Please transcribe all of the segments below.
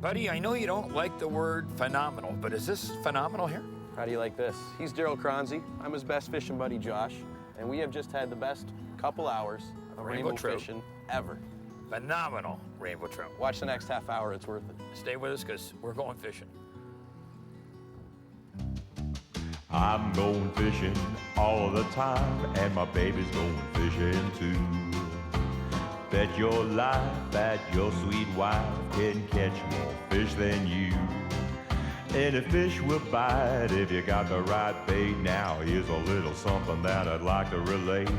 Buddy, I know you don't like the word phenomenal, but is this phenomenal here? How do you like this? He's Darryl Choronzey. I'm his best fishing buddy, Josh. And we have just had the best couple hours of rainbow trout fishing ever. Phenomenal rainbow trout. Watch the next half hour, it's worth it. Stay with us because we're going fishing. I'm going fishing all the time, and my baby's going fishing too. Bet your life that your sweet wife can catch more fish than you. Any fish will bite if you got the right bait. Now here's a little something that I'd like to relate.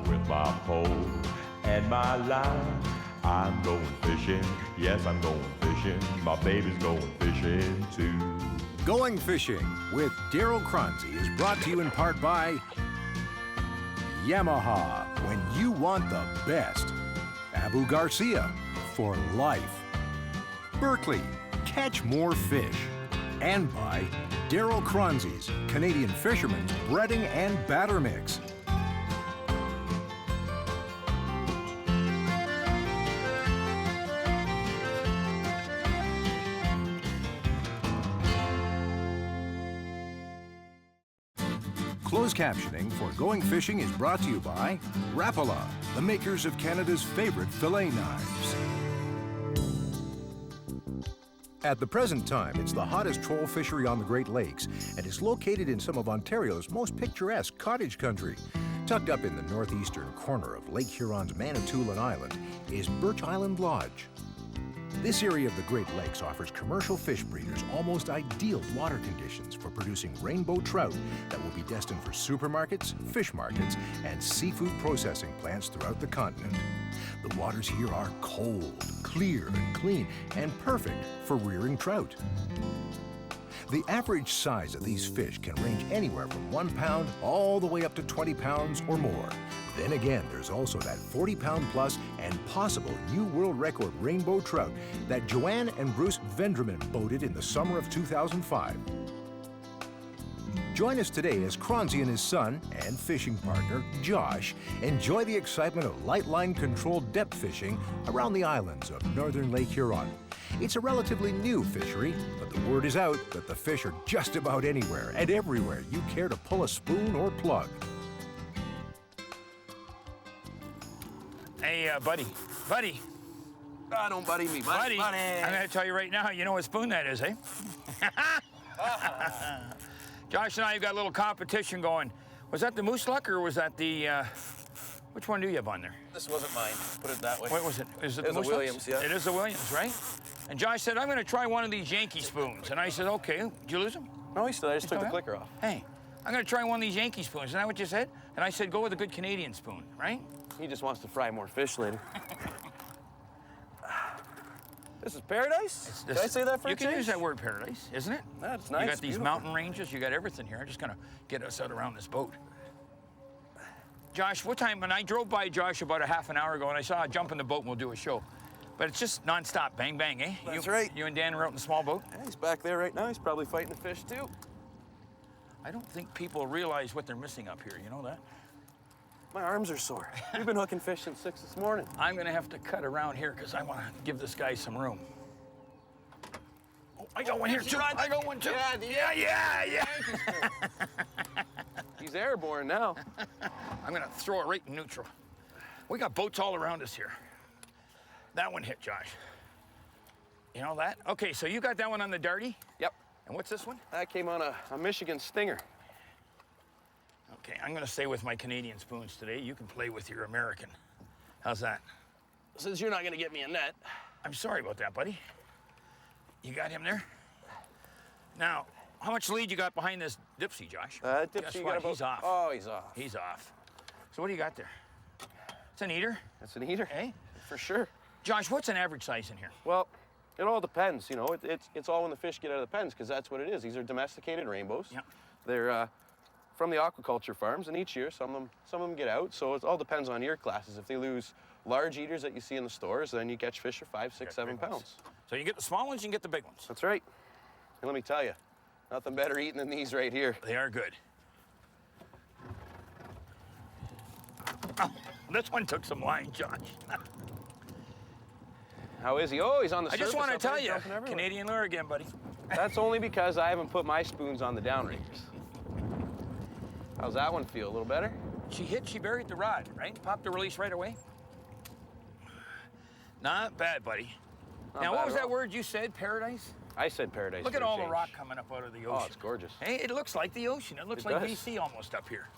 With my pole and my line, I'm going fishing. Yes, I'm going fishing. My baby's going fishing too. Going Fishing with Darryl Choronzey is brought to you in part by Yamaha, when you want the best. Abu Garcia, for life. Berkeley, catch more fish. And by Darryl Choronzey's Canadian Fisherman's Breading and Batter Mix. Closed captioning for Going Fishing is brought to you by Rapala, the makers of Canada's favorite fillet knives. At the present time, it's the hottest troll fishery on the Great Lakes, and is located in some of Ontario's most picturesque cottage country. Tucked up in the northeastern corner of Lake Huron's Manitoulin Island is Birch Island Lodge. This area of the Great Lakes offers commercial fish breeders almost ideal water conditions for producing rainbow trout that will be destined for supermarkets, fish markets, and seafood processing plants throughout the continent. The waters here are cold, clear, and clean, and perfect for rearing trout. The average size of these fish can range anywhere from 1 pound all the way up to 20 pounds or more. Then again, there's also that 40-pound plus and possible new world record rainbow trout that Joanne and Bruce Vendramin boated in the summer of 2005. Join us today as Choronzey and his son and fishing partner, Josh, enjoy the excitement of light line-controlled depth fishing around the islands of northern Lake Huron. It's a relatively new fishery, but the word is out that the fish are just about anywhere and everywhere you care to pull a spoon or plug. Hey, buddy. Ah, don't buddy me, buddy. I'm going to tell you right now, you know what spoon that is, eh? Josh and I have got a little competition going. Was that the moose luck or was that the, which one do you have on there? This wasn't mine, put it that way. What was it? Is it It the was moose a Williams, lucks? yeah. It is the Williams, right? And Josh said, I'm going to try one of these Yankee spoons. And I said, okay. Did you lose them? No, he still, I just took still the have? clicker off. Hey, I'm going to try one of these Yankee spoons. Isn't that what you said? And I said, go with a good Canadian spoon, right? He just wants to fry more fish later. This is paradise? Did I say that for a You can change? use that word paradise, isn't it? That's nice. You got these beautiful. mountain ranges, you got everything here. I'm just gonna get us out around this boat. Josh, what time, when I drove by Josh about a half an hour ago and I saw a jump in the boat and we'll do a show. But it's just nonstop, bang, bang, eh? That's right. You and Dan are out in the small boat? Yeah, he's back there right now. He's probably fighting the fish too. I don't think people realize what they're missing up here, you know that? My arms are sore. We've been hooking fish since 6 this morning. I'm gonna have to cut around here because I wanna give this guy some room. Oh, I got one here too. I got one too. Yeah. He's airborne now. I'm gonna throw it right in neutral. We got boats all around us here. That one hit, Josh. You know that? Okay, so you got that one on the Darty? Yep. And what's this one? That came on a Michigan Stinger. Okay, I'm gonna stay with my Canadian spoons today. You can play with your American. How's that? Since you're not gonna get me a net. I'm sorry about that, buddy. You got him there? Now, how much lead you got behind this Dipsy, Josh? Dipsy, Guess you what? got about... He's off. Oh, he's off. He's off. So what do you got there? It's an eater? That's an eater. Eh? For sure. Josh, what's an average size in here? Well, it all depends, you know. It's all when the fish get out of the pens, because that's what it is. These are domesticated rainbows. Yep. They're from the aquaculture farms, and each year some of them get out. So it all depends on your classes. If they lose large eaters that you see in the stores, then you catch fish for 5, 6, 7 pounds. So you get the small ones, you can get the big ones. That's right. And let me tell you, nothing better eating than these right here. They are good. Oh, this one took some line, Josh. How is he? Oh, he's on the I surface. just want to up there, tell you, jumping everywhere. Canadian lure again, buddy. That's only because I haven't put my spoons on the downriggers. How's that one feel? A little better? She buried the rod, right? Popped the release right away. Not bad, buddy. Not Now, bad what was at that all. word you said, paradise? I said paradise. Look for at a all the change. rock coming up out of the ocean. Oh, it's gorgeous. Hey, it looks like the ocean. It looks It like does. BC almost up here.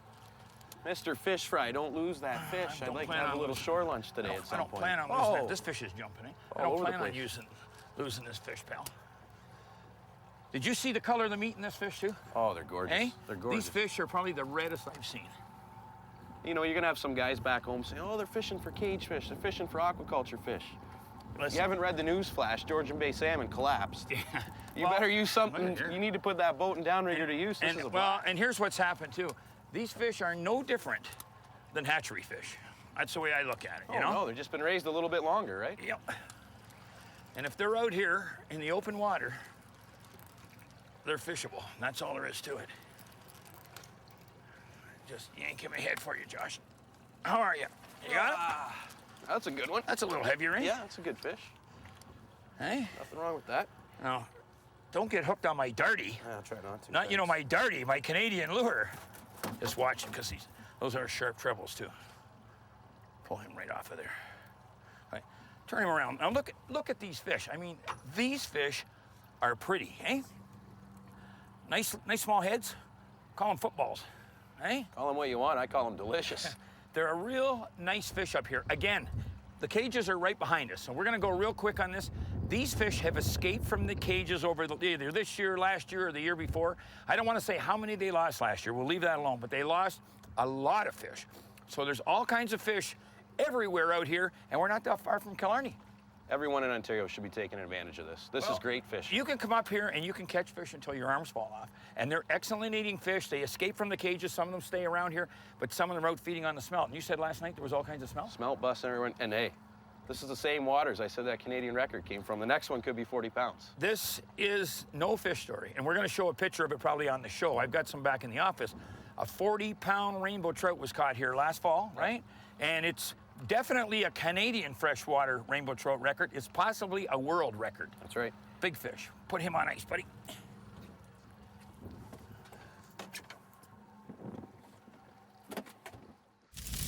Mr. Fish Fry, don't lose that fish. I'd don't like to plan have a on little losing- shore lunch today I at some don't point. plan on losing Oh. it. This fish is jumping, eh? I All don't over the plan on place. losing this fish, pal. Did you see the color of the meat in this fish, too? Oh, they're gorgeous. Eh? They're gorgeous. These fish are probably the reddest I've seen. You know, you're gonna have some guys back home saying, oh, they're fishing for cage fish. They're fishing for aquaculture fish. Listen, You haven't read the news flash. Georgian Bay salmon collapsed. You Well, better use something. look at here. You need to put that boat and downrigger to use. This is a well, blast. and here's what's happened, too. These fish are no different than hatchery fish. That's the way I look at it, you know? No, they've just been raised a little bit longer, right? Yep. And if they're out here in the open water, they're fishable. That's all there is to it. Just yanking my head for you, Josh. How are you? You got it? That's a good one. That's a little heavier, eh? Yeah, that's a good fish. Hey? Nothing wrong with that. Now, don't get hooked on my darty. I'll try not to. Not, you know, my darty, my Canadian lure. Just watching, because those are sharp trebles, too. Pull him right off of there. All right, turn him around. Now, look at these fish. I mean, these fish are pretty, eh? Nice small heads. Call them footballs, eh? Call them what you want. I call them delicious. They're a real nice fish up here. Again, the cages are right behind us, so we're gonna go real quick on this. These fish have escaped from the cages over either this year, last year, or the year before. I don't wanna say how many they lost last year. We'll leave that alone, but they lost a lot of fish. So there's all kinds of fish everywhere out here, and we're not that far from Killarney. Everyone in Ontario should be taking advantage of this. This is great fishing. You can come up here and you can catch fish until your arms fall off. And they're excellent eating fish. They escape from the cages. Some of them stay around here, but some of them are out feeding on the smelt. And you said last night there was all kinds of smelt? Smelt bus everyone. And hey, this is the same waters I said that Canadian record came from. The next one could be 40 pounds. This is no fish story, and we're gonna show a picture of it probably on the show. I've got some back in the office. A 40-pound rainbow trout was caught here last fall, right? And it's definitely a Canadian freshwater rainbow trout record. It's possibly a world record. That's right. Big fish. Put him on ice, buddy.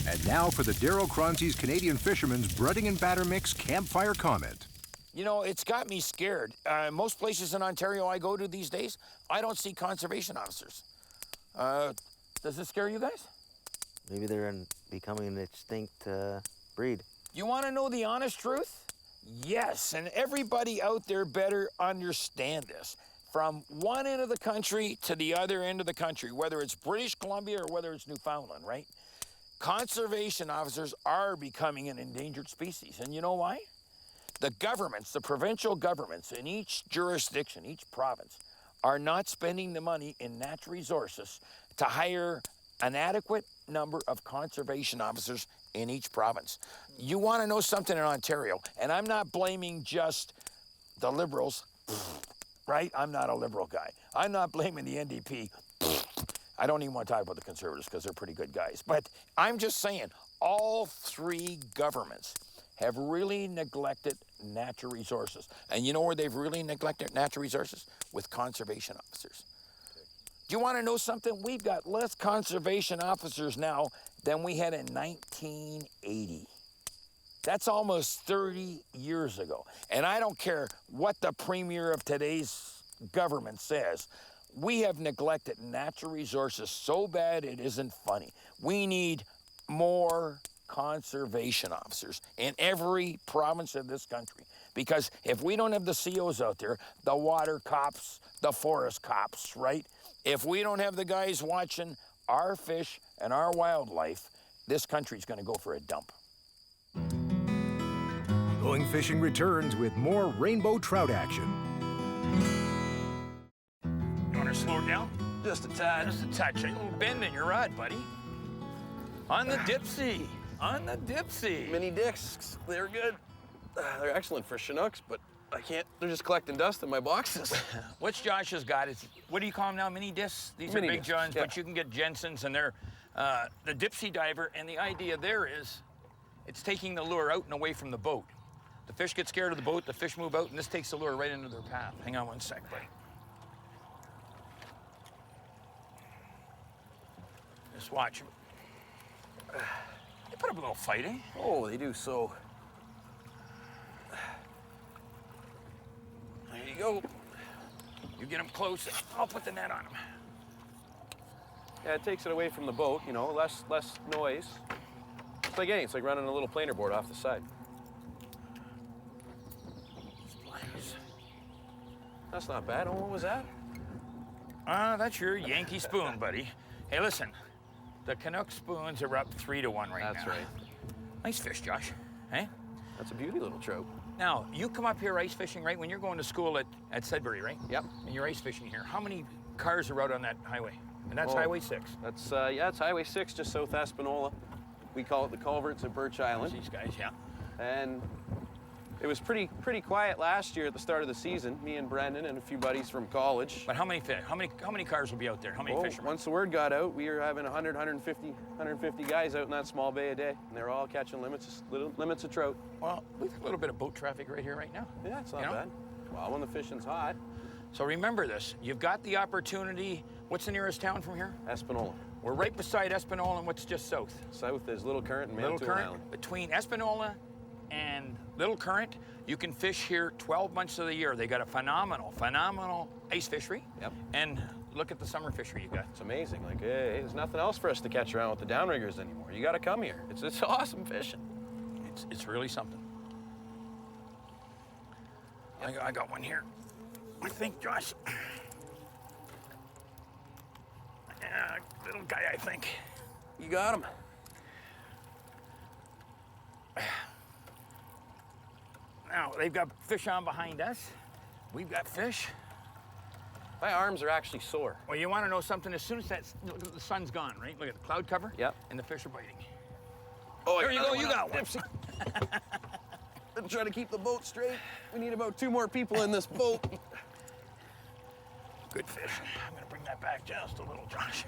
And now for the Darryl Choronzey's Canadian Fisherman's Breading and Batter Mix Campfire Comment. You know, it's got me scared. Most places in Ontario I go to these days, I don't see conservation officers. Does this scare you guys? Maybe they're becoming an extinct breed. You want to know the honest truth? Yes, and everybody out there better understand this. From one end of the country to the other end of the country, whether it's British Columbia or whether it's Newfoundland, right? Conservation officers are becoming an endangered species. And you know why? The governments, the provincial governments in each jurisdiction, each province, are not spending the money in natural resources to hire an adequate number of conservation officers in each province. You want to know something in Ontario, and I'm not blaming just the Liberals, right? I'm not a Liberal guy. I'm not blaming the NDP. I don't even want to talk about the Conservatives because they're pretty good guys. But I'm just saying, all three governments have really neglected natural resources. And you know where they've really neglected natural resources? With conservation officers. Do you want to know something? We've got less conservation officers now than we had in 1980. That's almost 30 years ago. And I don't care what the premier of today's government says. We have neglected natural resources so bad it isn't funny. We need more conservation officers in every province of this country. Because if we don't have the COs out there, the water cops, the forest cops, right? If we don't have the guys watching our fish and our wildlife, this country's gonna go for a dump. Going Fishing returns with more rainbow trout action. You wanna slow it down? Just a tad. Just a touch, a little bend in your rod, buddy. On the dipsy, on the dipsy. Mini discs, they're good. They're excellent for Chinooks, but I can't, they're just collecting dust in my boxes. What's Josh's got? Is, what do you call them now, mini discs? These Mini are big discs, Johns, yeah. but you can get Jensen's, and they're the dipsy diver, and the idea there is it's taking the lure out and away from the boat. The fish get scared of the boat, the fish move out, and this takes the lure right into their path. Hang on one sec, buddy. Just watch. They put up a little fight, eh? Oh, they do so. There you go. You get them close, I'll put the net on them. Yeah, it takes it away from the boat, you know, less noise. It's like anything, it's like running a little planer board off the side. That's not bad. Oh, what was that? That's your Yankee spoon, buddy. Hey, listen, the Canuck spoons are up 3-1 right now. That's right. Nice fish, Josh. Hey? That's a beauty little trout. Now, you come up here ice fishing, right? When you're going to school at Sudbury, right? Yep. And you're ice fishing here. How many cars are out on that highway? And that's Oh, Highway 6. That's, yeah, it's Highway 6, just south Espanola. We call it the culverts at Birch Island. These guys, yeah. And it was pretty quiet last year at the start of the season. Me and Brendan and a few buddies from college. But how many fish? How many cars will be out there? How many Oh, fishermen? once the word got out, we were having 150 guys out in that small bay a day, and they're all catching limits of trout. Well, we've got a little bit of boat traffic right here right now. Yeah, it's not You know? bad. Well, when the fishing's hot, So remember this. You've got the opportunity. What's the nearest town from here? Espanola. We're right beside Espanola, and what's just south? South is Little Current and Little Manitoulin Current. Island. Between Espanola and Little Current, you can fish here 12 months of the year. They got a phenomenal ice fishery. Yep. And look at the summer fishery you got. It's amazing. Like, hey, there's nothing else for us to catch around with the downriggers anymore. You got to come here. It's awesome fishing. It's really something. I got one here. I think, Josh. Yeah, little guy, I think. You got him. Now, they've got fish on behind us. We've got fish. My arms are actually sore. Well, you want to know something? As soon as the sun's gone, right? Look at the cloud cover. Yep. And the fish are biting. Oh, There you go, you got one. I'm trying to keep the boat straight. We need about 2 more people in this boat. Good fish. I'm going to bring that back just a little, Josh.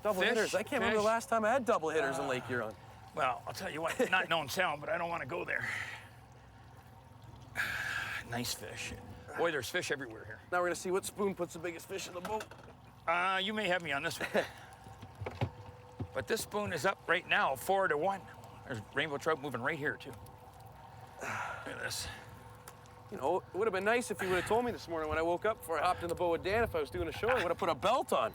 Double Fish, hitters. I can't remember the fish. last time I had double hitters in Lake Huron. Well, I'll tell you what, not known sound, but I don't want to go there. Nice fish. Boy, there's fish everywhere here. Now we're gonna see what spoon puts the biggest fish in the boat. You may have me on this one. But this spoon is up right now, 4-1. There's rainbow trout moving right here, too. Look at this. You know, it would have been nice if you would have told me this morning when I woke up before I hopped in the boat with Dan. If I was doing a show, I would have put a belt on.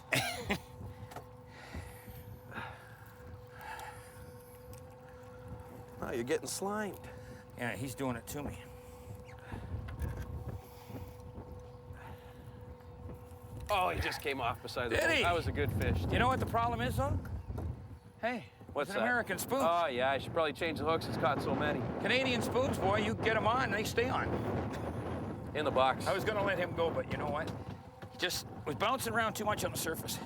Oh, you're getting slimed. Yeah, he's doing it to me. Oh, he just came off beside the Did boat. he? That was a good fish. You know what the problem is, though? Hey, What's it's an that? American spoon. Oh, yeah, I should probably change the hooks. It's caught so many. Canadian spoons, boy, you get them on, they stay on. In the box. I was going to let him go, but you know what? He just was bouncing around too much on the surface.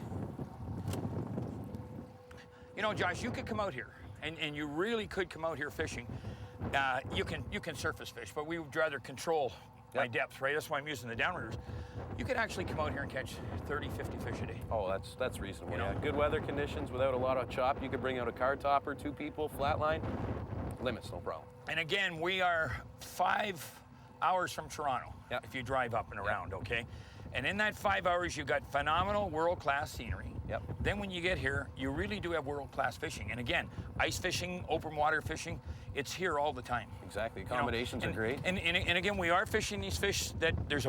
You know, Josh, you could come out here, and you really could come out here fishing. You can surface fish, but we would rather control my depth, right? That's why I'm using the downriggers. You could actually come out here and catch 30, 50 fish a day. Oh, that's reasonable. You know? Yeah, good weather conditions without a lot of chop. You could bring out a car topper, 2 people, flat line. Limits, no problem. And again, we are 5 hours from Toronto, Yep. if you drive up and around, okay? And in that 5 hours, you got phenomenal world-class scenery. Yep. Then when you get here, you really do have world-class fishing. And again, ice fishing, open water fishing, it's here all the time. Exactly. You know? Accommodations are great. And again, we are fishing these fish that there's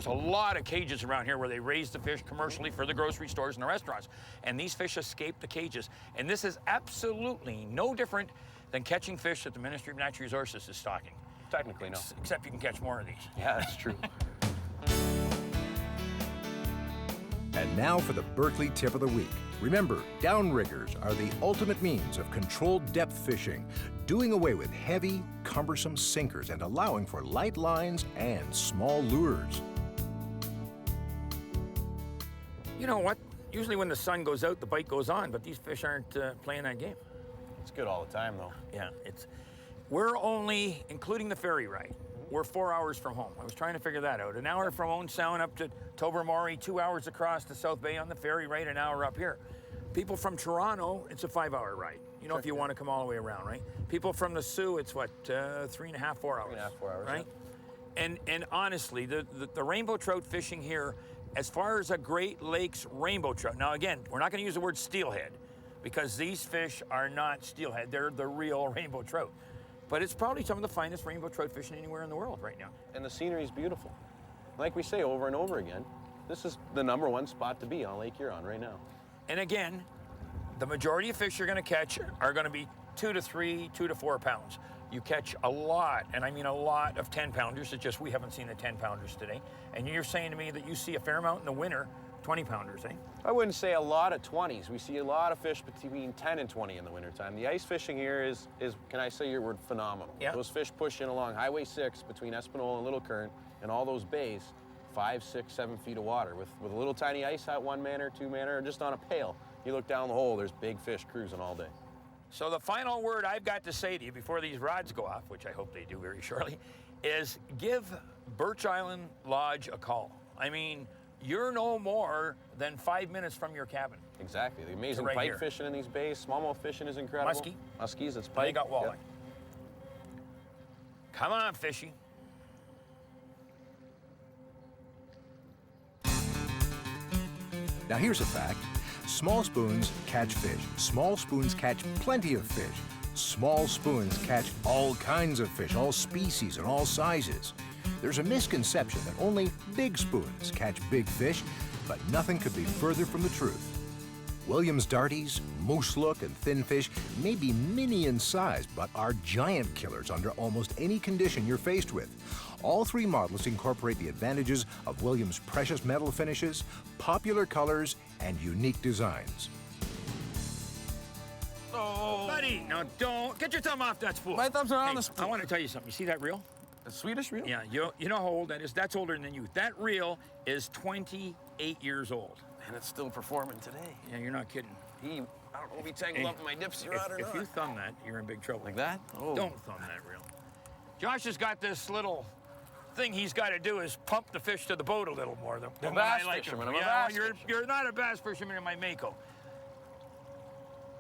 a lot of cages around here where they raise the fish commercially for the grocery stores and the restaurants. And these fish escape the cages. And this is absolutely no different than catching fish that the Ministry of Natural Resources is stocking. Technically, no. Except you can catch more of these. Yeah, that's true. And now for the Berkeley tip of the week. Remember, downriggers are the ultimate means of controlled depth fishing, doing away with heavy, cumbersome sinkers and allowing for light lines and small lures. You know what? Usually when the sun goes out, the bite goes on, but these fish aren't playing that game. It's good all the time, though. Yeah, we're only, including the ferry ride, we're 4 hours from home. I was trying to figure that out. An hour from Owen Sound up to Tobermory, 2 hours across to South Bay on the ferry ride, an hour up here. People from Toronto, it's a 5-hour ride. You know, if you want to come all the way around, right? People from the Sioux, it's what, 3.5, 4 hours? 3.5, 4 hours, right? And honestly, the rainbow trout fishing here, as far as a Great Lakes rainbow trout. Now again, we're not going to use the word steelhead, because these fish are not steelhead. They're the real rainbow trout. But it's probably some of the finest rainbow trout fishing anywhere in the world right now. And the scenery is beautiful. Like we say over and over again, this is the #1 spot to be on Lake Huron right now. And again, the majority of fish you're going to catch are going to be 2 to 3, 2 to 4 pounds. You catch a lot, and I mean a lot of 10-pounders. It's just we haven't seen the 10-pounders today. And you're saying to me that you see a fair amount in the winter, 20-pounders, eh? I wouldn't say a lot of 20s. We see a lot of fish between 10 and 20 in the wintertime. The ice fishing here is can I say your word, phenomenal. Yeah. Those fish push in along Highway 6 between Espanola and Little Current, and all those bays, 5, 6, 7 feet of water with a little tiny ice at 1 manor, 2 manor, or just on a pail. You look down the hole, there's big fish cruising all day. So the final word I've got to say to you before these rods go off, which I hope they do very shortly, is give Birch Island Lodge a call. I mean, you're no more than 5 minutes from your cabin. Exactly. The amazing right pike here. fishing in these bays, smallmouth fishing is incredible. Muskie. Muskies, it's pike. They got walleye. Yep. Come on, fishy. Now here's a fact. Small spoons catch fish. Small spoons catch plenty of fish. Small spoons catch all kinds of fish, all species and all sizes. There's a misconception that only big spoons catch big fish, but nothing could be further from the truth. Williams darties, moose look, and thin fish may be mini in size, but are giant killers under almost any condition you're faced with. All three models incorporate the advantages of Williams' precious metal finishes, popular colors, and unique designs. Oh, buddy, no, don't. Get your thumb off that spool. My thumbs are on Hey, the spool. I want to tell you something. You see that reel? A Swedish reel? Yeah, you know how old that is? That's older than you. That reel is 28 years old. And it's still performing today. Yeah, you're not kidding. I don't know if he tangled up in my dipsy rod or If not. you thumb that, you're in big trouble. Like that? Oh. Don't thumb that reel. Josh has got this little thing he's got to do is pump the fish to the boat a little more than I'm a when I bass like fisherman. them. I'm a Yeah, bass well, fisherman. you're not a bass fisherman in my Mako.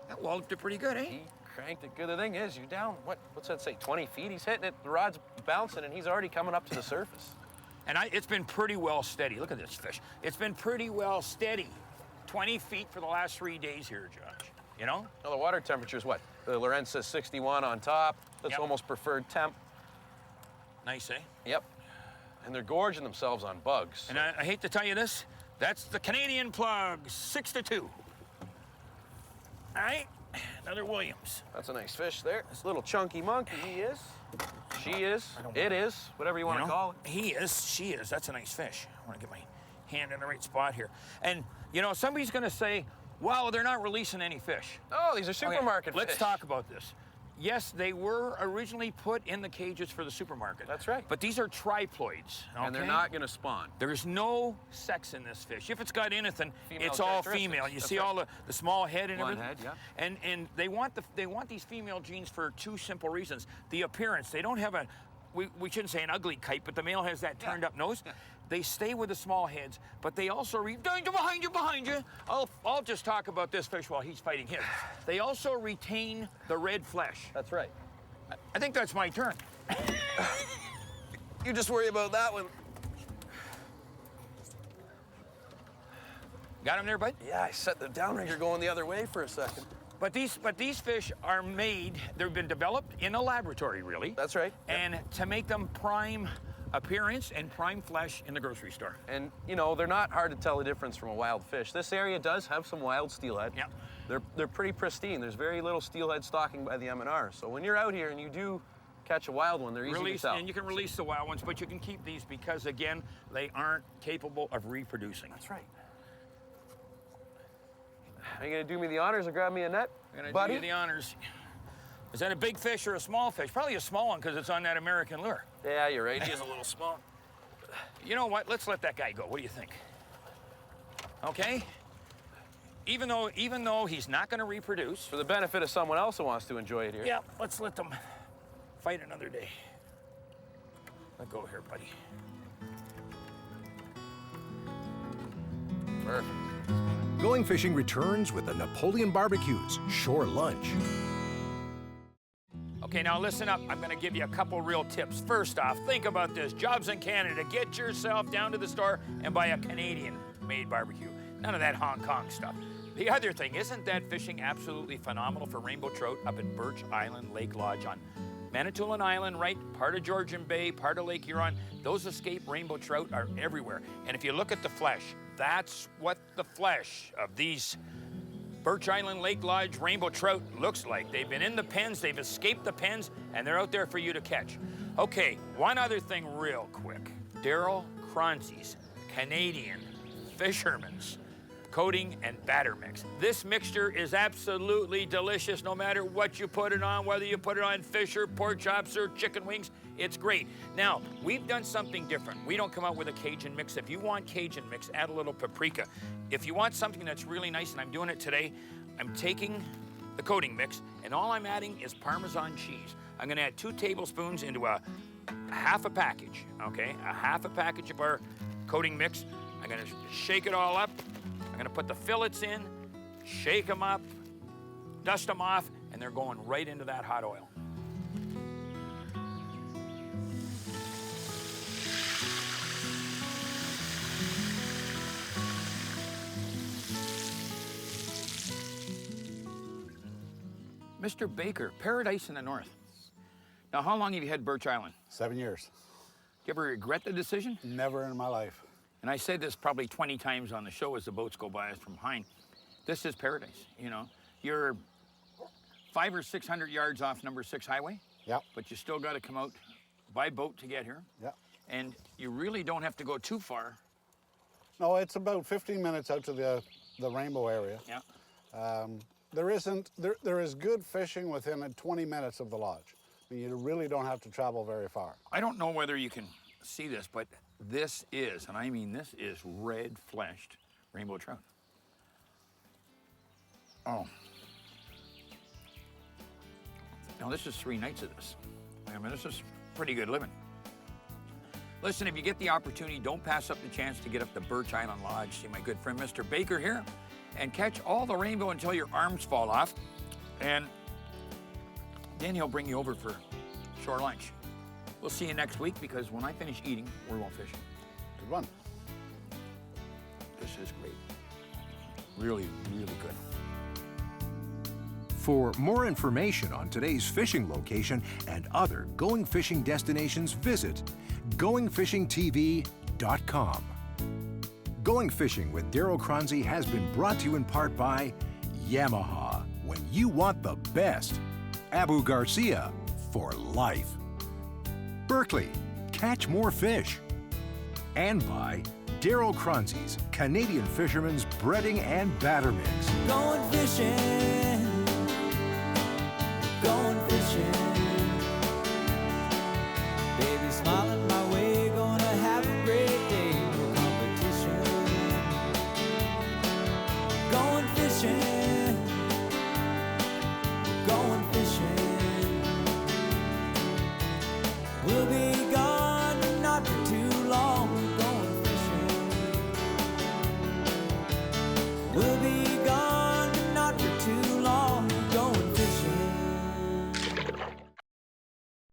That walloped it pretty good, eh? He cranked it good. The thing is, you're down, what's that say, 20 feet? He's hitting it, the rod's bouncing, and he's already coming up to the surface. And it's been pretty well steady. Look at this fish. It's been pretty well steady. 20 feet for the last 3 days here, Josh. You know? Now, the water temperature's what? The Lorenz says 61 on top. That's Yep. almost preferred temp. Nice, eh? Yep. And they're gorging themselves on bugs. And I hate to tell you this, that's the Canadian plug, 6-2. All right, another Williams. That's a nice fish there. This little chunky monkey, he is. She is. It is. Whatever you want to call it. He is, she is. That's a nice fish. I want to get my hand in the right spot here. And, you know, somebody's going to say, wow, they're not releasing any fish. Oh, these are supermarket Let's fish. talk about this. Yes, they were originally put in the cages for the supermarket. That's right. But these are triploids, And they're okay? not going to spawn. There's no sex in this fish. If it's got anything, Female it's all characteristics. female. You That's see right. all the small head and Blonde everything? head, yeah. And they want these female genes for two simple reasons. The appearance. They don't have we shouldn't say an ugly kite, but the male has that turned up nose. Yeah. They stay with the small heads, but they also behind you. I'll just talk about this fish while he's fighting his. They also retain the red flesh. That's right. I think that's my turn. You just worry about that one. Got him there, bud? Yeah, I set the downrigger going the other way for a second. But these fish are made, they've been developed in a laboratory, really. That's right. Yep. And to make them prime appearance and prime flesh in the grocery store. And, you know, they're not hard to tell the difference from a wild fish. This area does have some wild steelhead. Yeah. They're pretty pristine. There's very little steelhead stalking by the M&R. So when you're out here and you do catch a wild one, they're easy to tell. And you can release the wild ones, but you can keep these because, again, they aren't capable of reproducing. That's right. Are you gonna do me the honors and grab me a net, I'm gonna buddy? do you the honors. Is that a big fish or a small fish? Probably a small one because it's on that American lure. Yeah, you're right. He is a little small. You know what? Let's let that guy go. What do you think? Okay? Even though he's not going to reproduce. For the benefit of someone else who wants to enjoy it here. Yeah, let's let them fight another day. Let go here, buddy. Perfect. Going fishing returns with the Napoleon Barbecue's Shore Lunch. Okay, now listen up. I'm gonna give you a couple real tips. First off, think about this. Jobs in Canada. Get yourself down to the store and buy a Canadian-made barbecue. None of that Hong Kong stuff. The other thing, isn't that fishing absolutely phenomenal for rainbow trout up at Birch Island Lake Lodge on Manitoulin Island, right? Part of Georgian Bay, part of Lake Huron. Those escaped rainbow trout are everywhere. And if you look at the flesh, that's what the flesh of these Birch Island Lake Lodge rainbow trout looks like. They've been in the pens, they've escaped the pens, and they're out there for you to catch. Okay, one other thing real quick. Darryl Choronzey's Canadian Fisherman's coating and batter mix. This mixture is absolutely delicious no matter what you put it on, whether you put it on fish or pork chops or chicken wings, it's great. Now, we've done something different. We don't come out with a Cajun mix. If you want Cajun mix, add a little paprika. If you want something that's really nice, and I'm doing it today, I'm taking the coating mix and all I'm adding is Parmesan cheese. I'm gonna add 2 tablespoons into a half a package, okay? A half a package of our coating mix. I'm gonna shake it all up. I'm gonna put the fillets in, shake them up, dust them off, and they're going right into that hot oil. Mr. Baker, paradise in the north. Now, how long have you had Birch Island? 7 years. Do you ever regret the decision? Never in my life. And I say this probably 20 times on the show as the boats go by us from behind. This is paradise, you know. You're 500 or 600 yards off number 6 highway. Yep. But you still got to come out by boat to get here. Yep. And you really don't have to go too far. No, it's about 15 minutes out to the Rainbow area. Yeah. There is good fishing within 20 minutes of the lodge. I mean, you really don't have to travel very far. I don't know whether you can see this, but this is, and I mean this is red-fleshed rainbow trout. Oh. Now this is 3 nights of this. I mean, this is pretty good living. Listen, if you get the opportunity, don't pass up the chance to get up to Birch Island Lodge, see my good friend Mr. Baker here, and catch all the rainbow until your arms fall off. And then he'll bring you over for shore lunch. We'll see you next week because when I finish eating, we're going fishing. Good one. This is great. Really, really good. For more information on today's fishing location and other going fishing destinations, visit goingfishingtv.com. Going Fishing with Darryl Choronzey has been brought to you in part by Yamaha. When you want the best, Abu Garcia for life. Berkeley, catch more fish. And by Darryl Choronzey's Canadian Fisherman's Breading and Batter Mix. Going fishing, going fishing. Baby smiling my way, gonna have a great day, no competition. Going fishing.